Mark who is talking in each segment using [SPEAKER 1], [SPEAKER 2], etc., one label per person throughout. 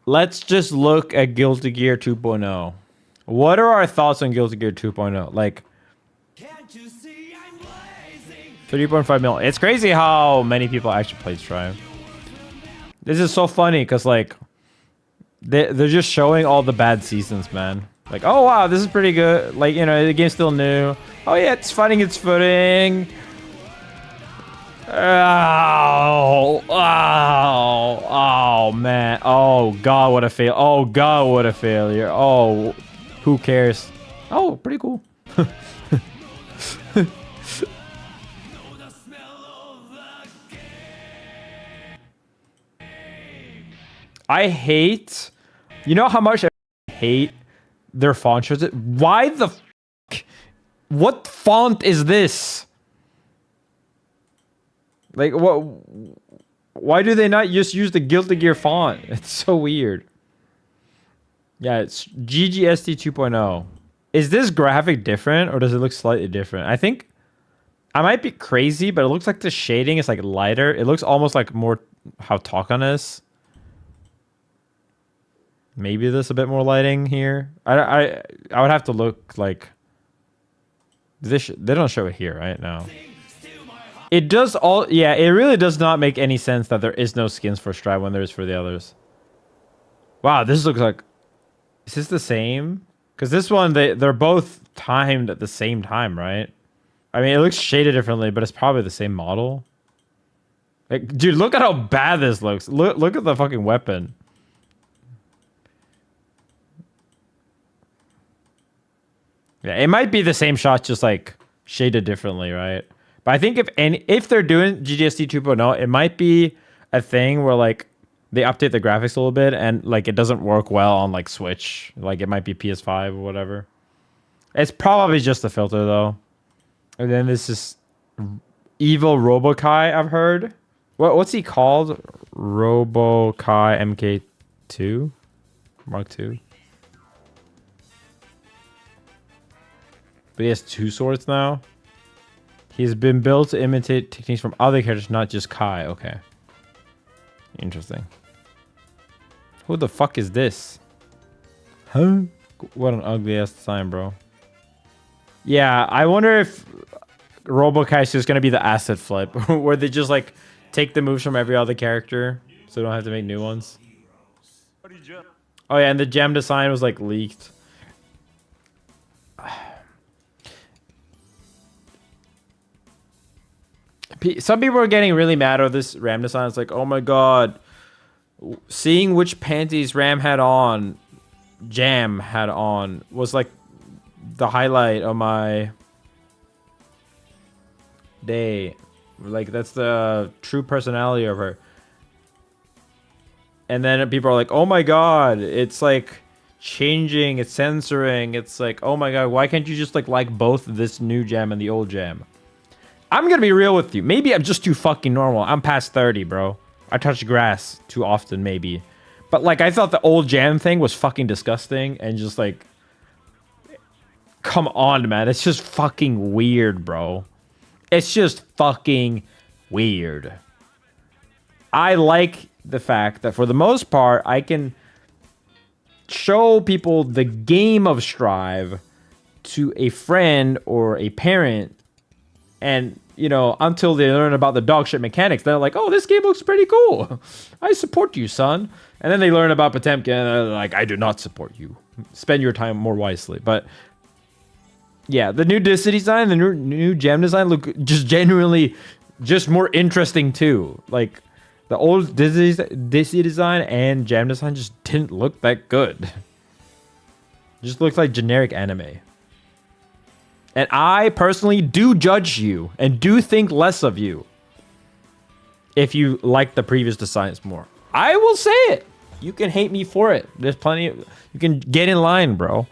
[SPEAKER 1] Let's just look at Guilty Gear 2.0. What are our thoughts on Guilty Gear 2.0? Like,
[SPEAKER 2] Can't you see I'm blazing?
[SPEAKER 1] 3.5 million. It's crazy how many people actually played Strive. This is so funny because, like, they're just showing all the bad seasons, man. Like, oh, wow, this is pretty good. Like, you know, the game's still new. Oh, yeah, it's finding its footing. Oh, oh, oh, man. Oh, God, what a fail. Oh, God, what a failure. Oh, who cares? Oh, pretty cool. I hate... You know how much I hate their font choices? Why the f***? What font is this? Like, what? Why do they not just use the Guilty Gear font? It's so weird. Yeah, it's GGST 2.0. Is this graphic different or does it look slightly different? I think I might be crazy, but it looks like the shading is like lighter. It looks almost like more how Talkon is. Maybe there's a bit more lighting here. I would have to look like this. They don't show it here right now. It does all. Yeah, it really does not make any sense that there is no skins for Strive when there is for the others. Wow, this looks like. Is this the same? Because this one they're both timed at the same time, right? I mean, it looks shaded differently, but it's probably the same model. Like, dude, look at how bad this looks. Look at the fucking weapon. Yeah, it might be the same shot, just like shaded differently, right? But I think if they're doing GGST 2.0, it might be a thing where like they update the graphics a little bit and like it doesn't work well on like Switch. Like it might be PS5 or whatever. It's probably just the filter though. And then this is evil Robo-Ky, I've heard. What's he called? Robo-Ky MK2? Mark 2? But he has two swords now. He's been built to imitate techniques from other characters, not just Kai. Okay. Interesting. Who the fuck is this? Huh? What an ugly ass design, bro. Yeah, I wonder if Robo-Ky is just going to be the asset flip, where they just like take the moves from every other character, so they don't have to make new ones. Oh yeah, and the gem design was like leaked. Some people are getting really mad over this Ram design. It's like, oh my god, seeing which panties Ram had on, Jam had on, was like the highlight of my day. Like, that's the true personality of her. And then people are like, oh my god, it's like changing, it's censoring. It's like, oh my god, why can't you just like both this new Jam and the old Jam? I'm gonna be real with you. Maybe I'm just too fucking normal. I'm past 30, bro. I touch grass too often, maybe. But, like, I thought the old Jam thing was fucking disgusting. And just, like... Come on, man. It's just fucking weird, bro. It's just fucking weird. I like the fact that, for the most part, I can show people the game of Strive to a friend or a parent. And, you know, until they learn about the dog shit mechanics, they're like, oh, this game looks pretty cool. I support you, son. And then they learn about Potemkin, and they're like, I do not support you. Spend your time more wisely. But, yeah, the new Disney design, the new gem design look just genuinely just more interesting, too. Like, the old Disney design and gem design just didn't look that good. Just looked like generic anime. And I personally do judge you and do think less of you if you like the previous designs more. I will say it. You can hate me for it. There's plenty of... You can get in line, bro.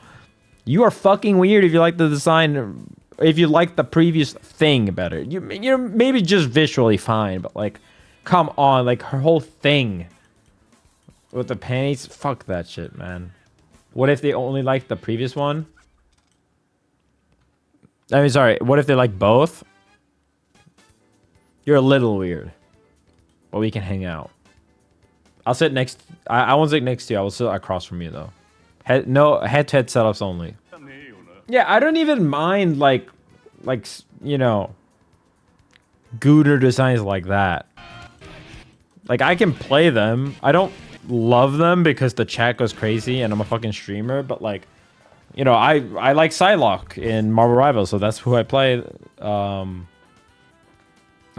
[SPEAKER 1] You are fucking weird if you like the design... If you like the previous thing better. You're maybe just visually fine, but like... Come on, like her whole thing. With the panties? Fuck that shit, man. What if they only like the previous one? I mean, sorry, what if they like both? You're a little weird. But we can hang out. I'll sit next. I won't sit next to you. I will sit across from you though. No head-to-head setups only. Yeah, I don't even mind like you know, gooner designs like that. Like I can play them. I don't love them because the chat goes crazy and I'm a fucking streamer. But like, you know, I like Psylocke in Marvel Rivals, so that's who I play. I'm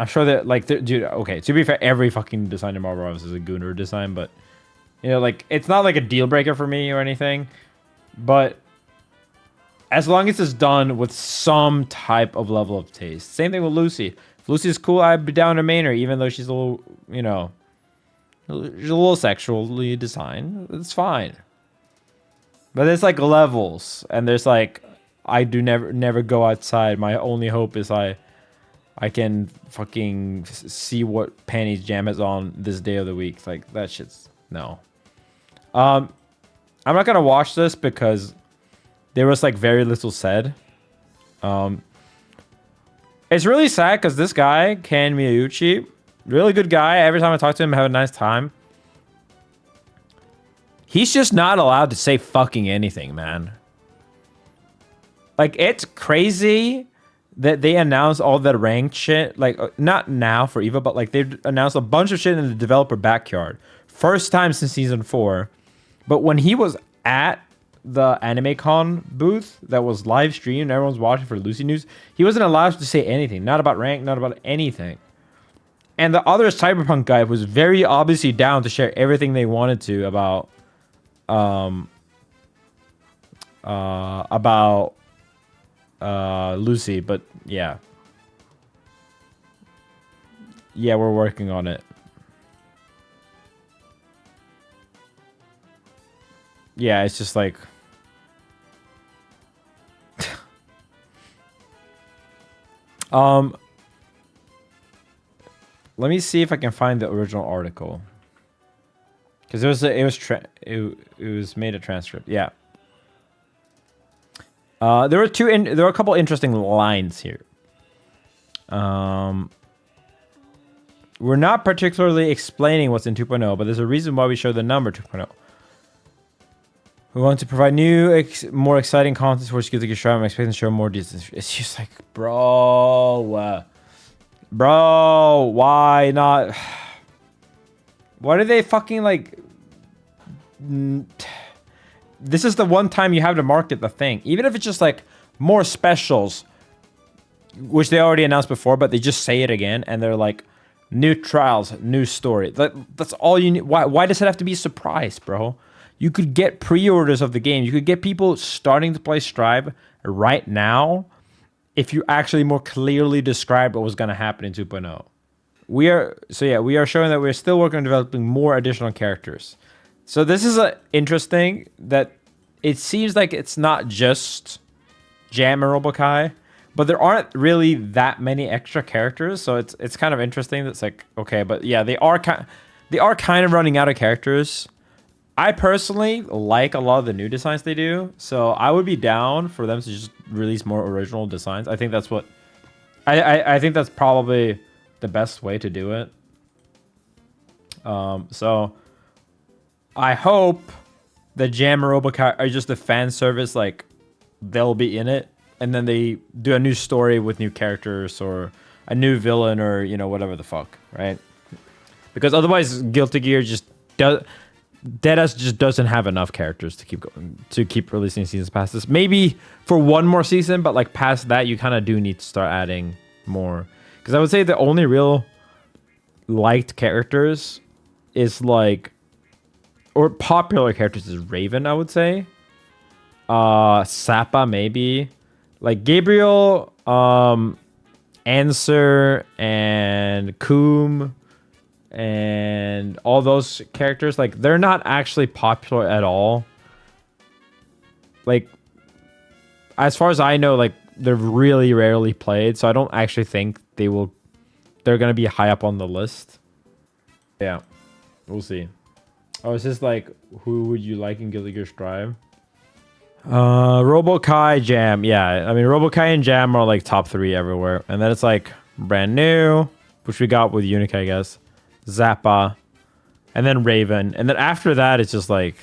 [SPEAKER 1] sure that like, dude. Okay, to be fair, every fucking design in Marvel Rivals is a gooner design, but you know, like it's not like a deal breaker for me or anything. But as long as it's done with some type of level of taste. Same thing with Lucy. If Lucy's cool, I'd be down to main her, even though she's a little, you know, she's a little sexually designed. It's fine. But there's like levels, and there's like, I do never go outside. My only hope is I can fucking see what panties Jam is on this day of the week. Like that shit's no. I'm not gonna watch this because there was like very little said. It's really sad because this guy, Ken Miyauchi, really good guy. Every time I talk to him, I have a nice time. He's just not allowed to say fucking anything, man. Like, it's crazy that they announced all the ranked shit. Like, not now for EVA, but like they announced a bunch of shit in the developer backyard. First time since season 4. But when he was at the AnimeCon booth that was live streamed, everyone's watching for Lucy News, he wasn't allowed to say anything. Not about rank, not about anything. And the other Cyberpunk guy was very obviously down to share everything they wanted to about Lucy, but yeah. Yeah, we're working on it. Yeah, it's just like let me see if I can find the original article. Cuz it was made a transcript. Yeah. There were a couple interesting lines here. We're not particularly explaining what's in 2.0, but there's a reason why we show the number 2.0. We want to provide new, more exciting content for which gives a shot. I'm expecting to show more details. It's just like, bro, why not? Why do they fucking like? This is the one time you have to market the thing, even if it's just like more specials, which they already announced before, but they just say it again, and they're like, new trials, new story. That's all you need. Why does it have to be a surprise, bro? You could get pre-orders of the game. You could get people starting to play Strive right now if you actually more clearly describe what was going to happen in 2.0. We are showing that we're still working on developing more additional characters. So this is interesting that it seems like it's not just Jam and Robo-Ky, but there aren't really that many extra characters. So it's kind of interesting. That's like, okay, but yeah, they are kind of running out of characters. I personally like a lot of the new designs they do, so I would be down for them to just release more original designs. I think that's what I think that's probably the best way to do it. So I hope that Jam and Robo-Ky are just a fan service, like they'll be in it, and then they do a new story with new characters or a new villain or, you know, whatever the fuck, right? Because otherwise Guilty Gear just does. Deadass just doesn't have enough characters to keep releasing seasons past this. Maybe for one more season, but like past that, you kind of do need to start adding more. Because I would say the only real liked characters is like, or popular characters is Raven, I would say. Sappa maybe, like Gabriel, Answer, and Coom. And all those characters, like, they're not actually popular at all. Like, as far as I know, like, they're really rarely played, so I don't actually think they're gonna be high up on the list. Yeah, we'll see. Oh, it's just like, who would you like in Guilty Gear Strive? Robo-Ky, Jam. Yeah, I mean, Robo-Ky and Jam are like top 3 everywhere. And then it's like brand new, which we got with Unique, I guess. Zappa, And then Raven. And then after that, it's just like,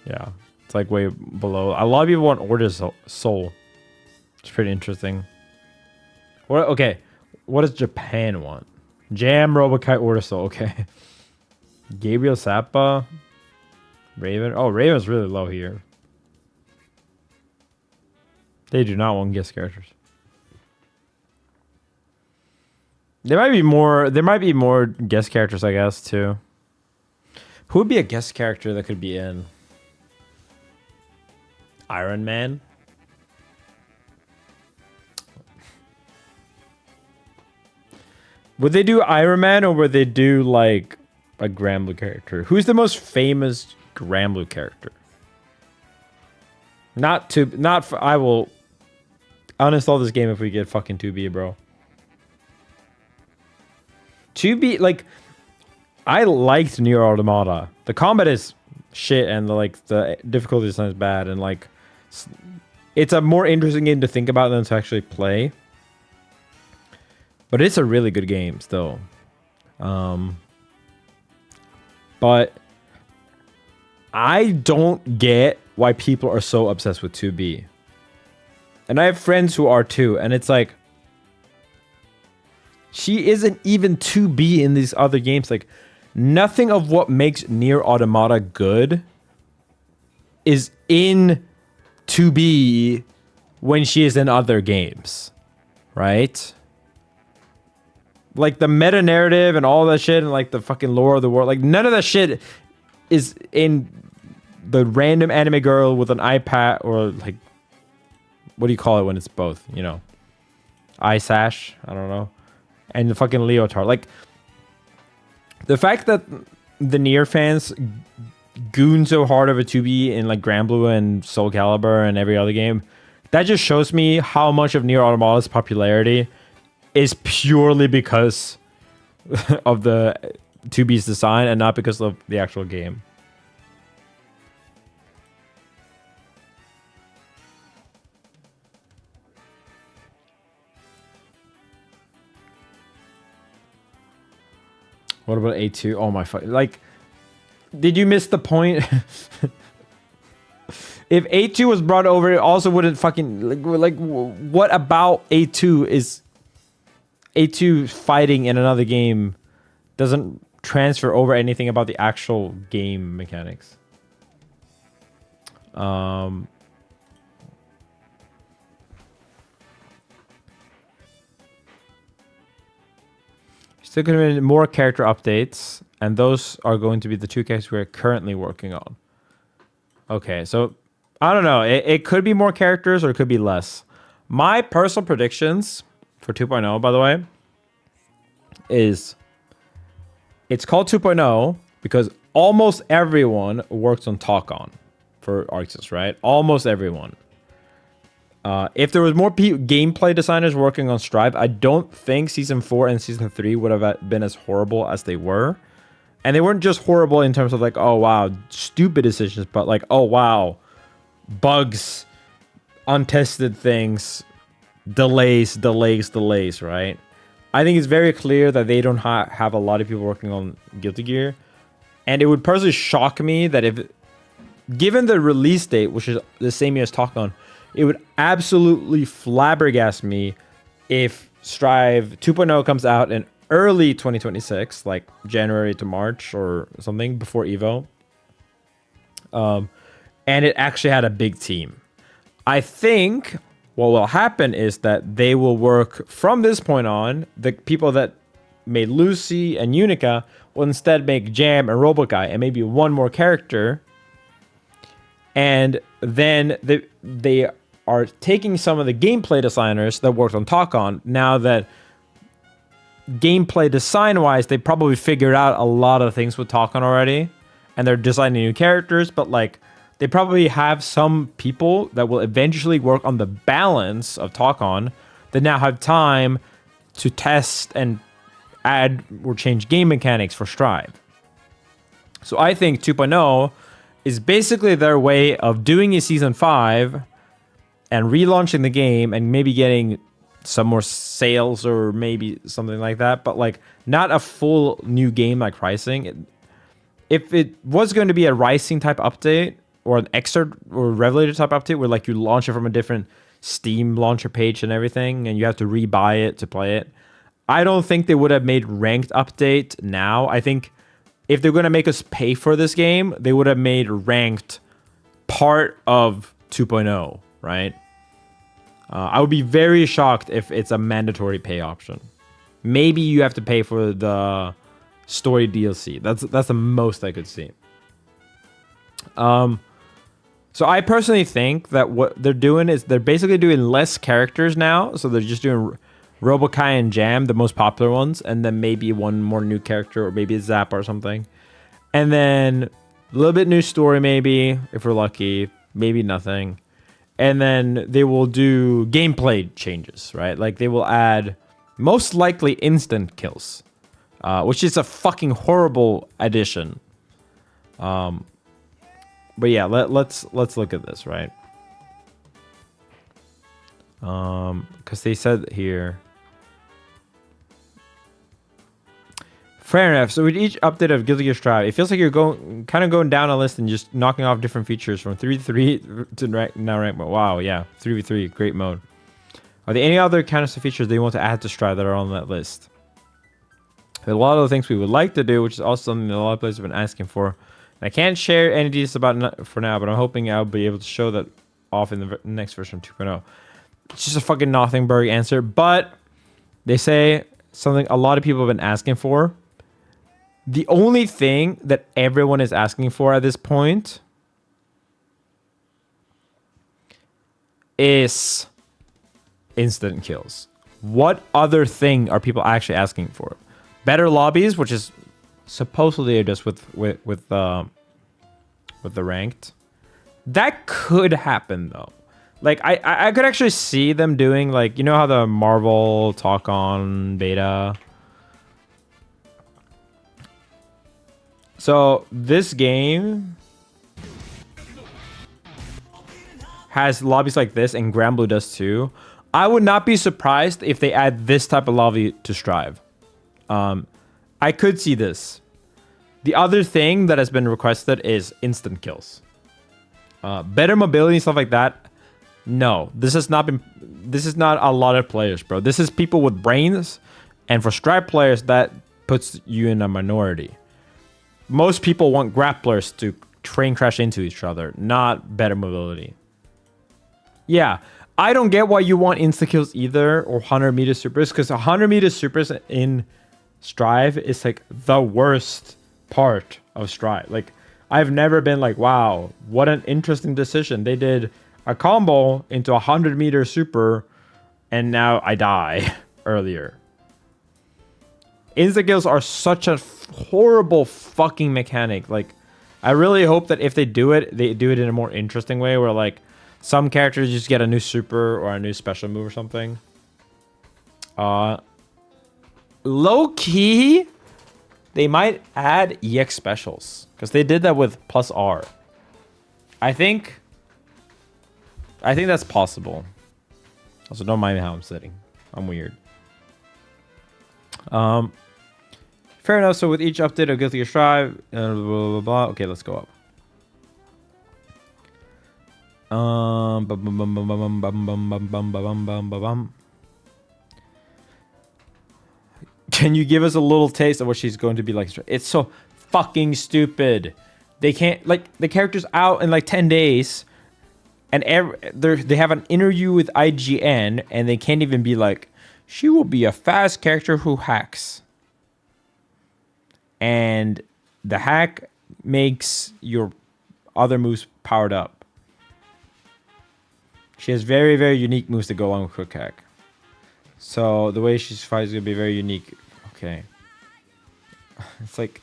[SPEAKER 1] yeah, it's like way below. A lot of people want Order Soul. It's pretty interesting. What? Okay, what does Japan want? Jam, Robo-Ky, Order Soul. Okay. Gabriel Zappa. Raven. Oh, Raven's really low here. They do not want guest characters. There might be more. There might be more guest characters, I guess, too. Who would be a guest character that could be in Iron Man? Would they do Iron Man or would they do like a Granblue character? Who's the most famous Granblue character? I will uninstall this game if we get fucking 2B, bro. 2B, like, I liked Nier Automata. The combat is shit and the difficulty design is bad and like it's a more interesting game to think about than to actually play. But it's a really good game still. But I don't get why people are so obsessed with 2B. And I have friends who are too, and it's like she isn't even 2B in these other games. Like, nothing of what makes Nier Automata good is in 2B when she is in other games, right? Like, the meta narrative and all that shit and, like, the fucking lore of the world. Like, none of that shit is in the random anime girl with an iPad or, like, what do you call it when it's both, you know? Eye sash? I don't know. And the fucking leotard. Like, the fact that the Nier fans goon so hard over 2B in, like, Granblue and Soul Calibur and every other game, that just shows me how much of Nier Automata's popularity is purely because of the 2B's design and not because of the actual game. What about A2? Oh my fuck. Like, did you miss the point? If A2 was brought over, it also wouldn't fucking... Like, what about A2 is... A2 fighting in another game doesn't transfer over anything about the actual game mechanics. Still going to be more character updates, and those are going to be the 2 characters we're currently working on. Okay, so I don't know. It could be more characters or it could be less. My personal predictions for 2.0, by the way, is it's called 2.0 because almost everyone works on Talk-On for ArcSys, right? Almost everyone. If there was more gameplay designers working on Strive, I don't think Season 4 and Season 3 would have been as horrible as they were. And they weren't just horrible in terms of like, oh wow, stupid decisions, but like, oh wow, bugs, untested things, delays, right? I think it's very clear that they don't have a lot of people working on Guilty Gear. And it would personally shock me that if, given the release date, which is the same year as Talk-On, it would absolutely flabbergast me if Strive 2.0 comes out in early 2026, like January to March or something before EVO. And it actually had a big team. I think what will happen is that they will work from this point on. The people that made Lucy and Unica will instead make Jam and Robo-Ky and maybe one more character. And then they are taking some of the gameplay designers that worked on Talk-On. Now that gameplay design-wise, they probably figured out a lot of things with Talk-On already. And they're designing new characters, but like, they probably have some people that will eventually work on the balance of Talk-On that now have time to test and add or change game mechanics for Strive. So I think 2.0 is basically their way of doing a Season 5 and relaunching the game and maybe getting some more sales or maybe something like that, but like not a full new game like Rising. if it was going to be a Rising type update or an Extra or Revelator type update where like you launch it from a different Steam launcher page and everything, and you have to rebuy it to play it, I don't think they would have made ranked update now. I think if they're going to make us pay for this game, they would have made ranked part of 2.0, right? I would be very shocked if it's a mandatory pay option. Maybe you have to pay for the story DLC. That's the most I could see. So I personally think that what they're doing is they're basically doing less characters now. So they're just doing Robo-Ky and Jam, the most popular ones, and then maybe one more new character or maybe a Zap or something. And then a little bit new story maybe, if we're lucky, maybe nothing. And then they will do gameplay changes, right? Like they will add most likely instant kills, which is a fucking horrible addition. But yeah, let's look at this, right? Because they said here. Fair enough. So with each update of Guilty Gear Strive, it feels like you're going down a list and just knocking off different features from 3v3 to now rank mode. Wow, yeah, 3v3, great mode. Are there any other counter features they want to add to Strive that are on that list? There are a lot of the things we would like to do, which is also something that a lot of players have been asking for. I can't share any details about for now, but I'm hoping I'll be able to show that off in the next version of 2.0. It's just a fucking nothing-burg answer, but they say something a lot of people have been asking for. The only thing that everyone is asking for at this point is instant kills. What other thing are people actually asking for? Better lobbies, which is supposedly just with the ranked. That could happen though. Like I could actually see them doing like, you know how the Marvel Talk On beta. So this game has lobbies like this, and Granblue does too. I would not be surprised if they add this type of lobby to Strive. I could see this. The other thing that has been requested is instant kills. Better mobility and stuff like that. No, this has not been. This is not a lot of players, bro. This is people with brains, and for Strive players, that puts you in a minority. Most people want grapplers to train crash into each other, not better mobility. Yeah, I don't get why you want insta kills either, or 100-meter supers, because 100-meter supers in Strive is like the worst part of Strive. Like, I've never been like, wow, what an interesting decision. They did a combo into 100-meter super, and now I die earlier. Insta kills are such a horrible fucking mechanic. Like, I really hope that if they do it in a more interesting way, where like some characters just get a new super or a new special move or something. Low key, they might add EX specials, because they did that with plus R. I think that's possible. Also, don't mind how I'm sitting. I'm weird. Fair enough. So with each update of Guilty Gear Strive, blah, blah, blah, blah. Okay, let's go up. Can you give us a little taste of what she's going to be like? It's so fucking stupid. They can't, like, the character's out in like 10 days, and they have an interview with IGN, and they can't even be like, she will be a fast character who hacks. And the hack makes your other moves powered up. She has very, very unique moves that go along with quick hack. So the way she's fighting is going to be very unique. Okay. It's like,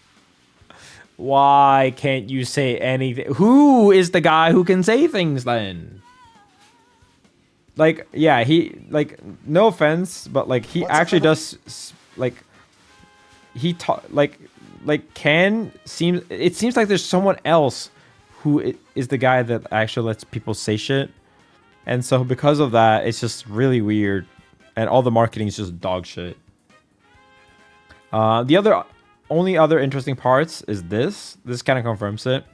[SPEAKER 1] why can't you say anything? Who is the guy who can say things then? Like, yeah, like, no offense, but like, he actually does, like, it seems like there's someone else who is the guy that actually lets people say shit. And so because of that, it's just really weird. And all the marketing is just dog shit. The other only other interesting parts is this. This kind of confirms it.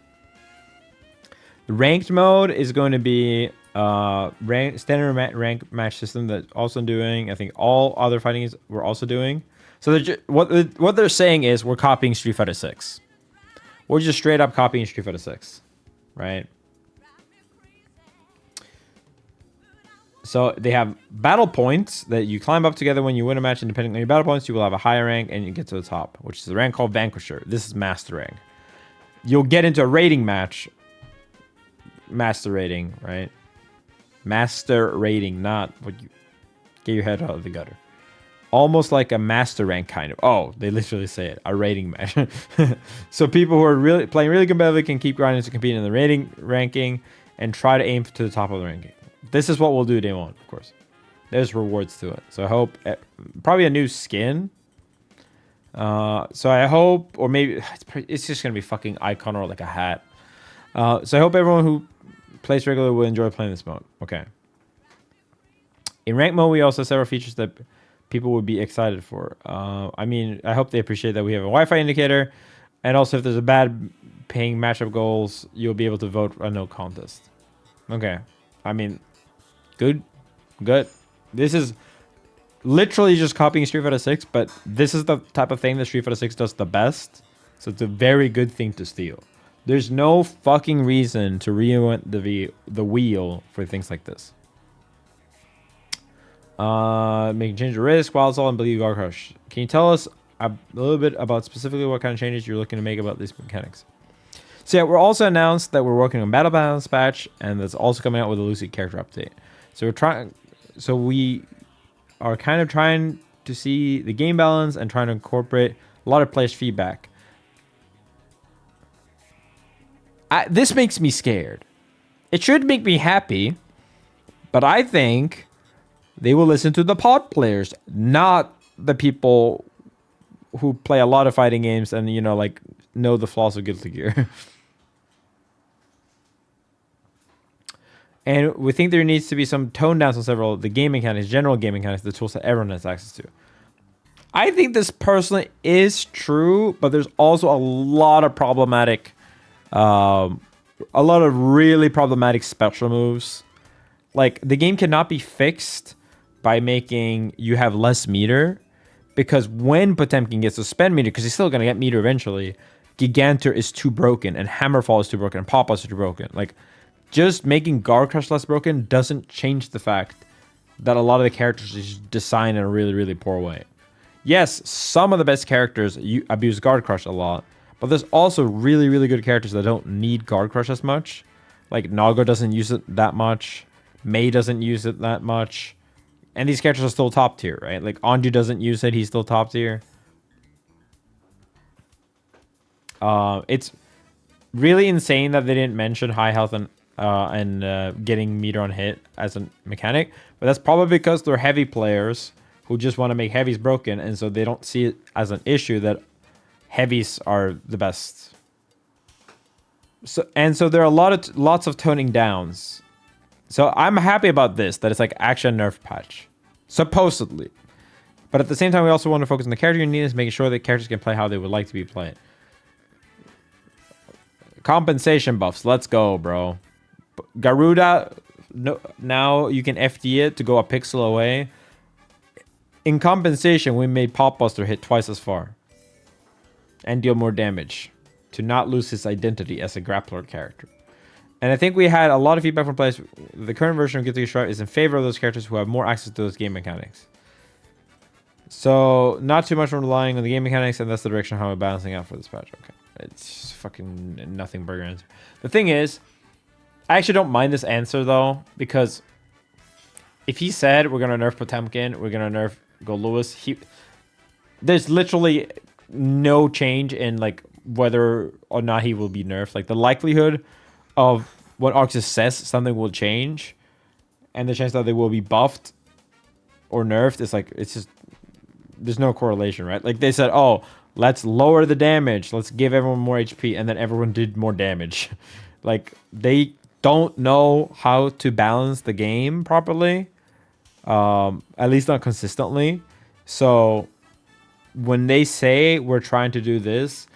[SPEAKER 1] The ranked mode is going to be standard rank match system that also doing. I think all other fighting games we're also doing. So what they're saying is we're copying Street Fighter 6. We're just straight up copying Street Fighter 6, right? So they have battle points that you climb up together when you win a match, and depending on your battle points, you will have a higher rank and you get to the top, which is a rank called Vanquisher. This is Master rank. You'll get into a rating match. Master rating, right? Master rating, not what you get your head out of the gutter. Almost like a master rank kind of. Oh, they literally say it. A rating match. So people who are really playing really competitively can keep grinding to compete in the rating ranking and try to aim to the top of the ranking. This is what we'll do day one, of course. There's rewards to it. So I hope probably a new skin. So I hope, or maybe it's just gonna be fucking icon or like a hat. So I hope everyone who plays regularly will enjoy playing this mode. Okay. In rank mode, we also have several features that people would be excited for. I mean, I hope they appreciate that we have a Wi-Fi indicator, and also if there's a bad paying matchup goals, you'll be able to vote on no contest. Okay. I mean, good. This is literally just copying Street Fighter 6, but this is the type of thing that Street Fighter 6 does the best. So it's a very good thing to steal. There's no fucking reason to reinvent the wheel for things like this. Making change of risk, wild salt, and believe guard crush. Can you tell us a little bit about specifically what kind of changes you're looking to make about these mechanics? So yeah, we're also announced that we're working on battle balance patch, and that's also coming out with a Lucy character update. So we are kind of trying to see the game balance and trying to incorporate a lot of players' feedback. This makes me scared. It should make me happy, but I think they will listen to the pod players, not the people who play a lot of fighting games and, you know, like, know the flaws of Guilty Gear. And we think there needs to be some tone downs on several of the game mechanics, general game mechanics, the tools that everyone has access to. I think this personally is true, but there's also a lot of problematic, a lot of really problematic special moves. Like, the game cannot be fixed by making you have less meter, because when Potemkin gets to spend meter, because he's still going to get meter eventually, Gigantor is too broken, and Hammerfall is too broken, and Papa is too broken. Like, just making Guard Crush less broken doesn't change the fact that a lot of the characters is designed in a really, really poor way. Yes, some of the best characters abuse Guard Crush a lot, but there's also really, really good characters that don't need Guard Crush as much. Like, Nago doesn't use it that much. Mei doesn't use it that much. And these characters are still top tier, right? Like, Anju doesn't use it. He's still top tier. It's really insane that they didn't mention high health and getting meter on hit as a mechanic. But that's probably because they're heavy players who just want to make heavies broken. And so they don't see it as an issue that heavies are the best. So there are lots of toning downs. So I'm happy about this, that it's like actually a nerf patch. Supposedly. But at the same time, we also want to focus on the character uniqueness, making sure that characters can play how they would like to be played. Compensation buffs. Let's go, bro. Garuda, no, now you can FD it to go a pixel away. In compensation, we made Popbuster hit twice as far. And deal more damage. To not lose his identity as a grappler character. And I think we had a lot of feedback from players. The current version of Guilty Gear Strive is in favor of those characters who have more access to those game mechanics. So, not too much from relying on the game mechanics, and that's the direction how we're balancing out for this patch. Okay. It's fucking nothing burger answer. The thing is, I actually don't mind this answer, though, because if he said we're going to nerf Potemkin, we're going to nerf Gold Lewis, there's literally no change in, like, whether or not he will be nerfed. Like, the likelihood of what ArcSys says something will change, and the chance that they will be buffed or nerfed is like, it's just, there's no correlation, right? Like, they said, oh, let's lower the damage, let's give everyone more HP, and then everyone did more damage. Like, they don't know how to balance the game properly, at least not consistently. So when they say we're trying to do this,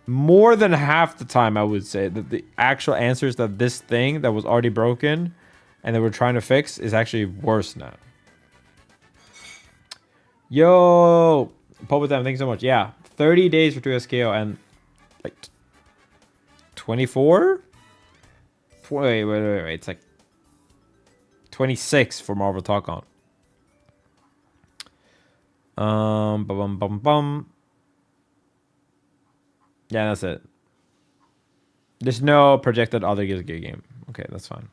[SPEAKER 1] more than half the time I would say that the actual answer is that this thing that was already broken and that we're trying to fix is actually worse now. Yo, Pulp Time, thanks so much. Yeah, 30 days for 2SKO and like 24? Wait. It's like 26 for Marvel Talk On. Bum. Yeah, that's it. There's no projected other game. Okay, that's fine.